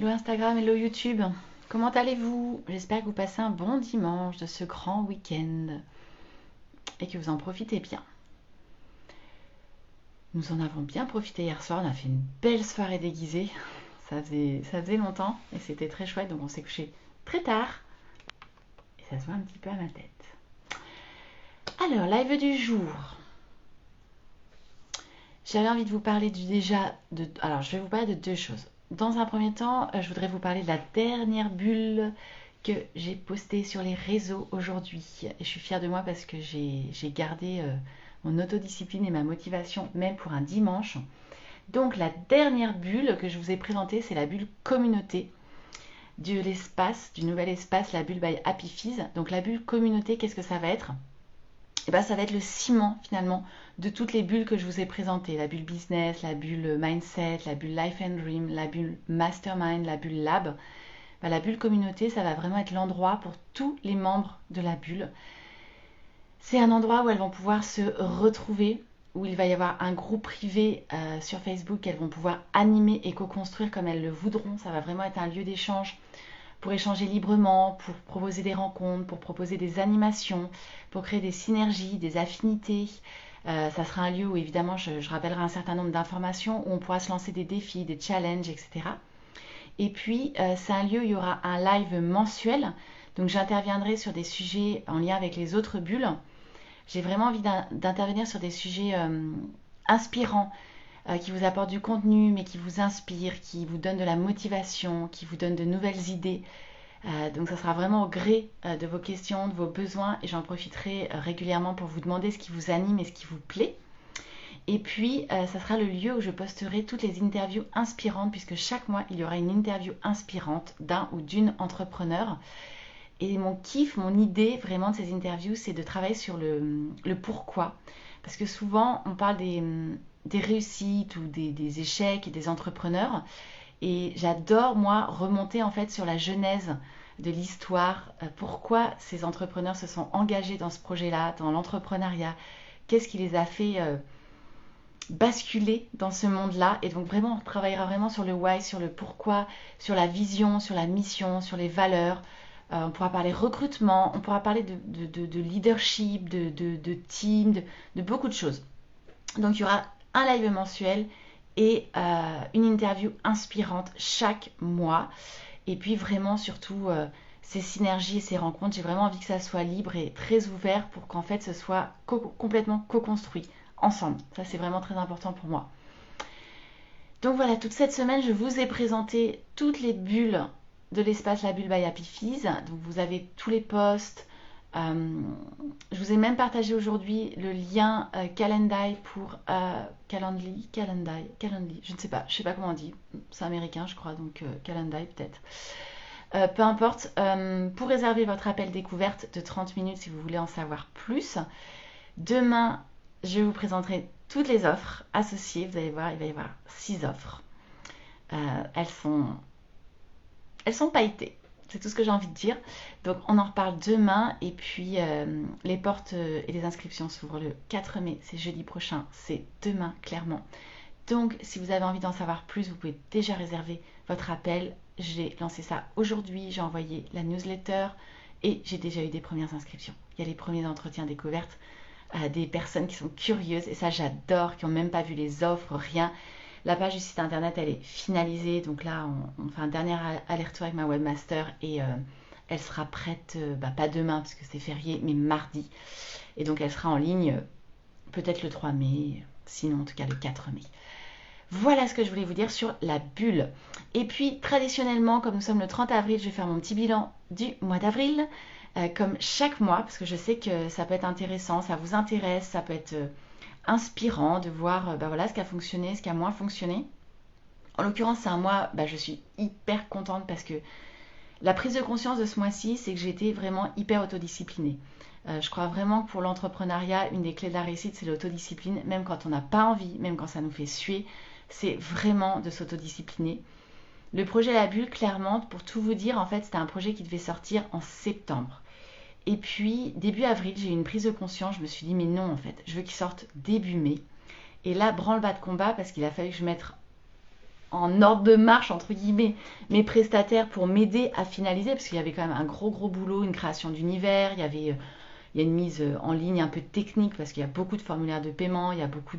Hello Instagram, hello YouTube. Comment allez-vous? J'espère que vous passez un bon dimanche de ce grand week-end et que vous en profitez bien. Nous en avons bien profité hier soir, on a fait une belle soirée déguisée. Ça faisait longtemps et c'était très chouette, donc on s'est couché très tard et ça se voit un petit peu à ma tête. Alors, live du jour. J'avais envie de vous parler Alors, je vais vous parler de deux choses. Dans un premier temps, je voudrais vous parler de la dernière bulle que j'ai postée sur les réseaux aujourd'hui. Et je suis fière de moi parce que j'ai gardé mon autodiscipline et ma motivation même pour un dimanche. Donc la dernière bulle que je vous ai présentée, c'est la bulle communauté de l'espace, du nouvel espace, la bulle by Happy Fizz. Donc la bulle communauté, qu'est-ce que ça va être? Et ben, ça va être le ciment finalement de toutes les bulles que je vous ai présentées. La bulle business, la bulle mindset, la bulle life and dream, la bulle mastermind, la bulle lab. Ben, la bulle communauté, ça va vraiment être l'endroit pour tous les membres de la bulle. C'est un endroit où elles vont pouvoir se retrouver, où il va y avoir un groupe privé sur Facebook qu'elles vont pouvoir animer et co-construire comme elles le voudront. Ça va vraiment être un lieu d'échange pour échanger librement, pour proposer des rencontres, pour proposer des animations, pour créer des synergies, des affinités. Ça sera un lieu où évidemment je rappellerai un certain nombre d'informations, où on pourra se lancer des défis, des challenges, etc. Et puis c'est un lieu où il y aura un live mensuel, donc j'interviendrai sur des sujets en lien avec les autres bulles. J'ai vraiment envie d'intervenir sur des sujets inspirants, qui vous apportent du contenu, mais qui vous inspirent, qui vous donnent de la motivation, qui vous donnent de nouvelles idées. Donc ça sera vraiment au gré de vos questions, de vos besoins, et j'en profiterai régulièrement pour vous demander ce qui vous anime et ce qui vous plaît. Et puis ça sera le lieu où je posterai toutes les interviews inspirantes, puisque chaque mois il y aura une interview inspirante d'un ou d'une entrepreneur. Et mon kiff, mon idée vraiment de ces interviews, c'est de travailler sur le pourquoi. Parce que souvent on parle des réussites ou des échecs et des entrepreneurs. Et j'adore, moi, remonter en fait sur la genèse de l'histoire, pourquoi ces entrepreneurs se sont engagés dans ce projet-là, dans l'entrepreneuriat, qu'est-ce qui les a fait basculer dans ce monde-là. Et donc vraiment, on travaillera vraiment sur le why, sur le pourquoi, sur la vision, sur la mission, sur les valeurs. On pourra parler recrutement, on pourra parler de leadership, de team, de beaucoup de choses. Donc il y aura un live mensuel et une interview inspirante chaque mois. Et puis vraiment surtout ces synergies et ces rencontres, j'ai vraiment envie que ça soit libre et très ouvert pour qu'en fait ce soit complètement co-construit ensemble. Ça c'est vraiment très important pour moi. Donc voilà, toute cette semaine je vous ai présenté toutes les bulles de l'espace La Bulle by Happy Fizz. Donc vous avez tous les posts. Je vous ai même partagé aujourd'hui le lien Calendly pour Calendly, je ne sais pas, comment on dit, c'est américain je crois, donc Calendly peut-être. Peu importe, pour réserver votre appel découverte de 30 minutes si vous voulez en savoir plus. Demain, je vous présenterai toutes les offres associées. Vous allez voir, il va y avoir 6 offres. Elles sont pailletées. C'est tout ce que j'ai envie de dire. Donc on en reparle demain. Et puis les portes et les inscriptions s'ouvrent le 4 mai. C'est jeudi prochain. C'est demain clairement. Donc si vous avez envie d'en savoir plus, vous pouvez déjà réserver votre appel. J'ai lancé ça aujourd'hui. J'ai envoyé la newsletter. Et j'ai déjà eu des premières inscriptions. Il y a les premiers entretiens découvertes. Des personnes qui sont curieuses. Et ça j'adore. Qui n'ont même pas vu les offres, rien. La page du site internet, elle est finalisée. Donc là, on fait un dernier aller-retour avec ma webmaster et elle sera prête, pas demain parce que c'est férié, mais mardi. Et donc elle sera en ligne peut-être le 3 mai, sinon en tout cas le 4 mai. Voilà ce que je voulais vous dire sur la bulle. Et puis traditionnellement, comme nous sommes le 30 avril, je vais faire mon petit bilan du mois d'avril, comme chaque mois, parce que je sais que ça peut être intéressant, ça vous intéresse, ça peut être inspirant de voir voilà, ce qui a fonctionné, ce qui a moins fonctionné. En l'occurrence, c'est un mois, je suis hyper contente parce que la prise de conscience de ce mois-ci, c'est que j'ai été vraiment hyper autodisciplinée. Je crois vraiment que pour l'entrepreneuriat, une des clés de la réussite, c'est l'autodiscipline, même quand on n'a pas envie, même quand ça nous fait suer, c'est vraiment de s'autodiscipliner. Le projet La Bulle, clairement, pour tout vous dire, en fait, c'était un projet qui devait sortir en septembre. Et puis, début avril, j'ai eu une prise de conscience. Je me suis dit, mais non, en fait, je veux qu'il sorte début mai. Et là, branle-bas de combat, parce qu'il a fallu que je mette en ordre de marche, entre guillemets, mes prestataires pour m'aider à finaliser, parce qu'il y avait quand même un gros boulot, une création d'univers, il y a une mise en ligne un peu technique, parce qu'il y a beaucoup de formulaires de paiement, il y a beaucoup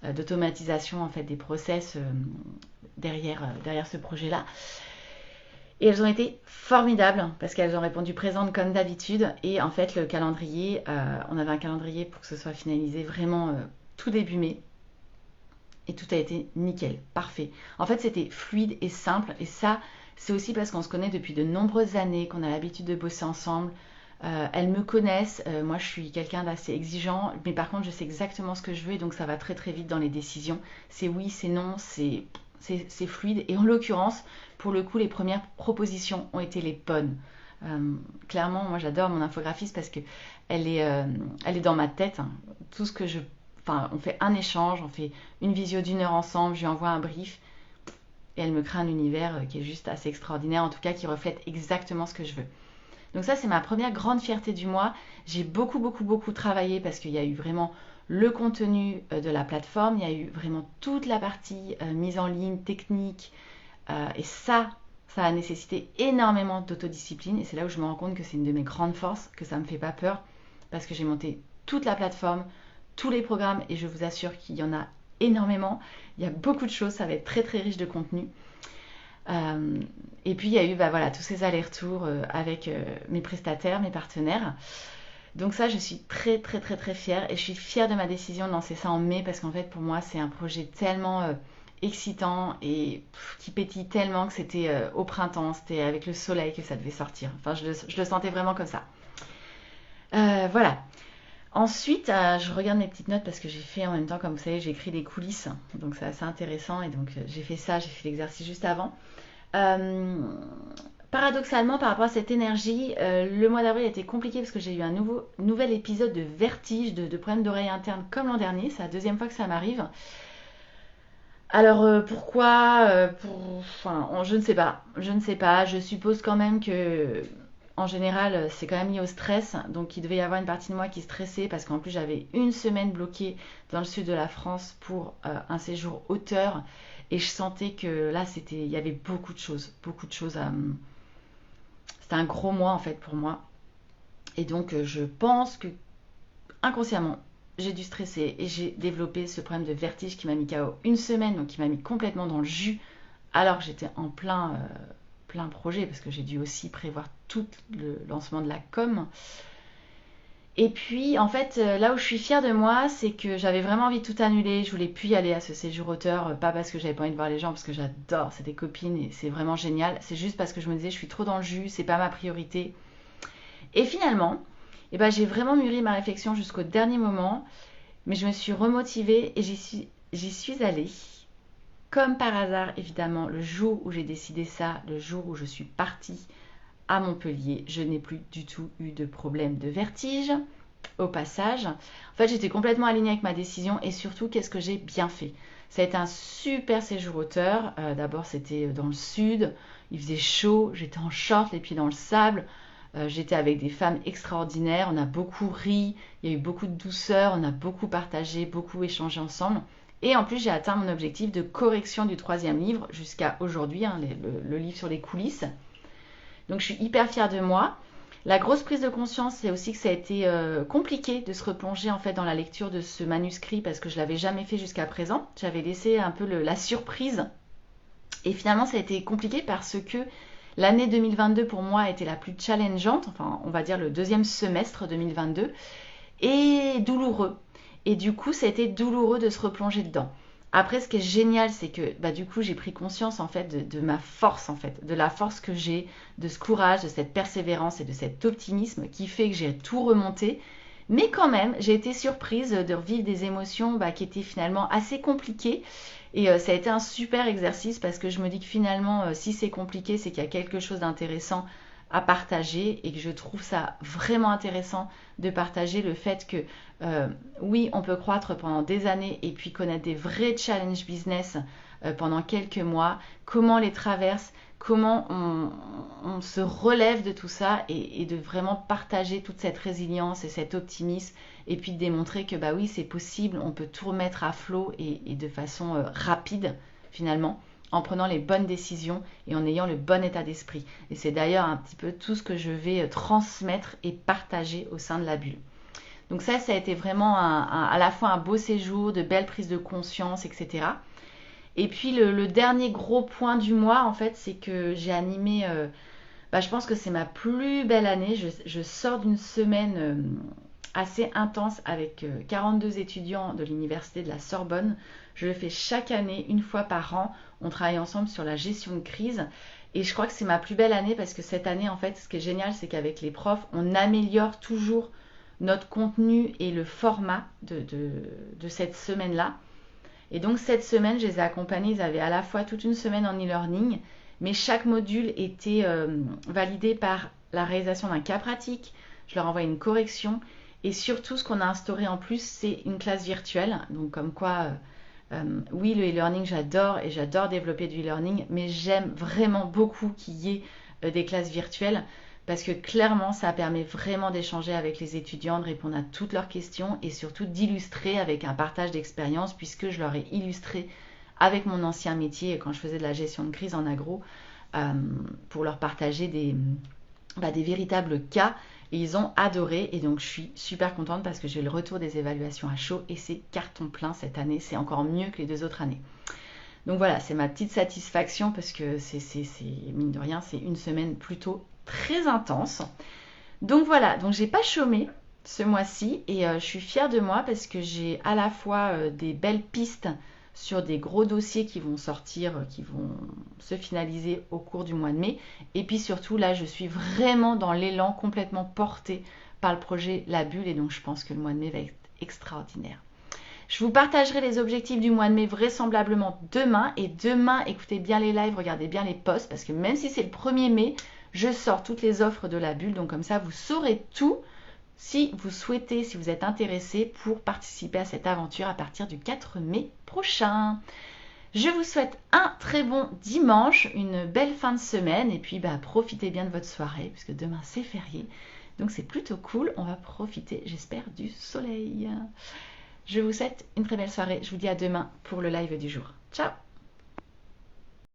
d'automatisation en fait des process derrière ce projet-là. Et elles ont été formidables parce qu'elles ont répondu présentes comme d'habitude. Et en fait, le calendrier, on avait un calendrier pour que ce soit finalisé vraiment tout début mai. Et tout a été nickel, parfait. En fait, c'était fluide et simple. Et ça, c'est aussi parce qu'on se connaît depuis de nombreuses années, qu'on a l'habitude de bosser ensemble. Elles me connaissent. Moi, je suis quelqu'un d'assez exigeant. Mais par contre, je sais exactement ce que je veux. Et donc, ça va très très vite dans les décisions. C'est oui, c'est non, c'est fluide. Et en l'occurrence, pour le coup, les premières propositions ont été les bonnes. Clairement, moi j'adore mon infographiste parce que elle est dans ma tête. Hein. Tout ce que je, enfin, on fait un échange, on fait une visio d'1 heure ensemble, je lui envoie un brief et elle me crée un univers qui est juste assez extraordinaire, en tout cas qui reflète exactement ce que je veux. Donc ça, c'est ma première grande fierté du mois. J'ai beaucoup travaillé parce qu'il y a eu vraiment le contenu de la plateforme, il y a eu vraiment toute la partie mise en ligne, technique, et ça a nécessité énormément d'autodiscipline. Et c'est là où je me rends compte que c'est une de mes grandes forces, que ça ne me fait pas peur, parce que j'ai monté toute la plateforme, tous les programmes, et je vous assure qu'il y en a énormément. Il y a beaucoup de choses, ça va être très riche de contenu. Et puis il y a eu voilà, tous ces allers-retours avec mes prestataires, mes partenaires. Donc ça, je suis très fière, et je suis fière de ma décision de lancer ça en mai, parce qu'en fait pour moi c'est un projet tellement excitant et qui pétille tellement que c'était au printemps, c'était avec le soleil que ça devait sortir. Enfin, je le sentais vraiment comme ça. Voilà. Ensuite, je regarde mes petites notes parce que j'ai fait en même temps, comme vous savez, j'ai écrit des coulisses, donc c'est assez intéressant, et donc j'ai fait ça, j'ai fait l'exercice juste avant. Paradoxalement, par rapport à cette énergie, le mois d'avril a été compliqué parce que j'ai eu un nouvel épisode de vertige, de problème d'oreille interne comme l'an dernier. C'est la deuxième fois que ça m'arrive. Alors pourquoi enfin, je ne sais pas. Je ne sais pas. Je suppose quand même que, en général, c'est quand même lié au stress. Donc il devait y avoir une partie de moi qui stressait parce qu'en plus j'avais une semaine bloquée dans le sud de la France pour un séjour auteur. Et je sentais que là, il y avait beaucoup de choses à. C'était un gros mois en fait pour moi. Et donc je pense que inconsciemment, j'ai dû stresser et j'ai développé ce problème de vertige qui m'a mis KO une semaine, donc qui m'a mis complètement dans le jus alors que j'étais en plein projet, parce que j'ai dû aussi prévoir tout le lancement de la com. Et puis en fait, là où je suis fière de moi, c'est que j'avais vraiment envie de tout annuler. Je voulais plus y aller à ce séjour auteur, pas parce que j'avais pas envie de voir les gens, parce que j'adore, c'est des copines et c'est vraiment génial. C'est juste parce que je me disais je suis trop dans le jus, c'est pas ma priorité. Et finalement, eh ben, j'ai vraiment mûri ma réflexion jusqu'au dernier moment, mais je me suis remotivée et j'y suis allée. Comme par hasard, évidemment, le jour où j'ai décidé ça, le jour où je suis partie à Montpellier, je n'ai plus du tout eu de problème de vertige. Au passage, en fait, j'étais complètement alignée avec ma décision, et surtout, qu'est-ce que j'ai bien fait. Ça a été un super séjour auteur. D'abord, c'était dans le sud, il faisait chaud, j'étais en short, les pieds dans le sable. J'étais avec des femmes extraordinaires, on a beaucoup ri, il y a eu beaucoup de douceur, on a beaucoup partagé, beaucoup échangé ensemble. Et en plus, j'ai atteint mon objectif de correction du 3e livre jusqu'à aujourd'hui, hein, le livre sur les coulisses. Donc je suis hyper fière de moi. La grosse prise de conscience, c'est aussi que ça a été compliqué de se replonger en fait dans la lecture de ce manuscrit, parce que je l'avais jamais fait jusqu'à présent. J'avais laissé un peu la surprise. Et finalement, ça a été compliqué parce que l'année 2022 pour moi a été la plus challengeante, enfin on va dire le deuxième semestre 2022, et douloureux. Et du coup, ça a été douloureux de se replonger dedans. Après, ce qui est génial, c'est que du coup, j'ai pris conscience en fait de ma force, en fait, de la force que j'ai, de ce courage, de cette persévérance et de cet optimisme qui fait que j'ai tout remonté. Mais quand même, j'ai été surprise de revivre des émotions qui étaient finalement assez compliquées. Et ça a été un super exercice, parce que je me dis que finalement, si c'est compliqué, c'est qu'il y a quelque chose d'intéressant à partager, et que je trouve ça vraiment intéressant de partager le fait que oui, on peut croître pendant des années et puis connaître des vrais challenges business pendant quelques mois, comment on les traverse, comment on se relève de tout ça, et de vraiment partager toute cette résilience et cet optimisme, et puis de démontrer que oui, c'est possible, on peut tout remettre à flot, et de façon rapide finalement. en prenant les bonnes décisions et en ayant le bon état d'esprit. Et c'est d'ailleurs un petit peu tout ce que je vais transmettre et partager au sein de la bulle. Donc ça a été vraiment à la fois un beau séjour, de belles prises de conscience, etc. Et puis le dernier gros point du mois, en fait, c'est que j'ai animé, je pense que c'est ma plus belle année. Je sors d'une semaine assez intense avec 42 étudiants de l'université de la Sorbonne. Je le fais chaque année, une fois par an. On travaille ensemble sur la gestion de crise. Et je crois que c'est ma plus belle année parce que cette année, en fait, ce qui est génial, c'est qu'avec les profs, on améliore toujours notre contenu et le format de cette semaine-là. Et donc cette semaine, je les ai accompagnés. Ils avaient à la fois toute une semaine en e-learning, mais chaque module était validé par la réalisation d'un cas pratique. Je leur envoie une correction. Et surtout, ce qu'on a instauré en plus, c'est une classe virtuelle. Donc comme quoi, oui, le e-learning, j'adore et j'adore développer du e-learning, mais j'aime vraiment beaucoup qu'il y ait des classes virtuelles parce que clairement, ça permet vraiment d'échanger avec les étudiants, de répondre à toutes leurs questions et surtout d'illustrer avec un partage d'expérience puisque je leur ai illustré avec mon ancien métier quand je faisais de la gestion de crise en agro pour leur partager des véritables cas. Et ils ont adoré et donc je suis super contente parce que j'ai le retour des évaluations à chaud et c'est carton plein cette année, c'est encore mieux que les 2 autres années. Donc voilà, c'est ma petite satisfaction parce que c'est mine de rien, c'est une semaine plutôt très intense. Donc voilà, donc j'ai pas chômé ce mois-ci et je suis fière de moi parce que j'ai à la fois des belles pistes sur des gros dossiers qui vont sortir, qui vont se finaliser au cours du mois de mai. Et puis surtout, là, je suis vraiment dans l'élan complètement porté par le projet La Bulle. Et donc, je pense que le mois de mai va être extraordinaire. Je vous partagerai les objectifs du mois de mai vraisemblablement demain. Et demain, écoutez bien les lives, regardez bien les posts. Parce que même si c'est le 1er mai, je sors toutes les offres de La Bulle. Donc comme ça, vous saurez tout. Si vous souhaitez, si vous êtes intéressé pour participer à cette aventure à partir du 4 mai prochain. Je vous souhaite un très bon dimanche, une belle fin de semaine et puis profitez bien de votre soirée puisque demain c'est férié. Donc c'est plutôt cool, on va profiter, j'espère, du soleil. Je vous souhaite une très belle soirée, je vous dis à demain pour le live du jour. Ciao!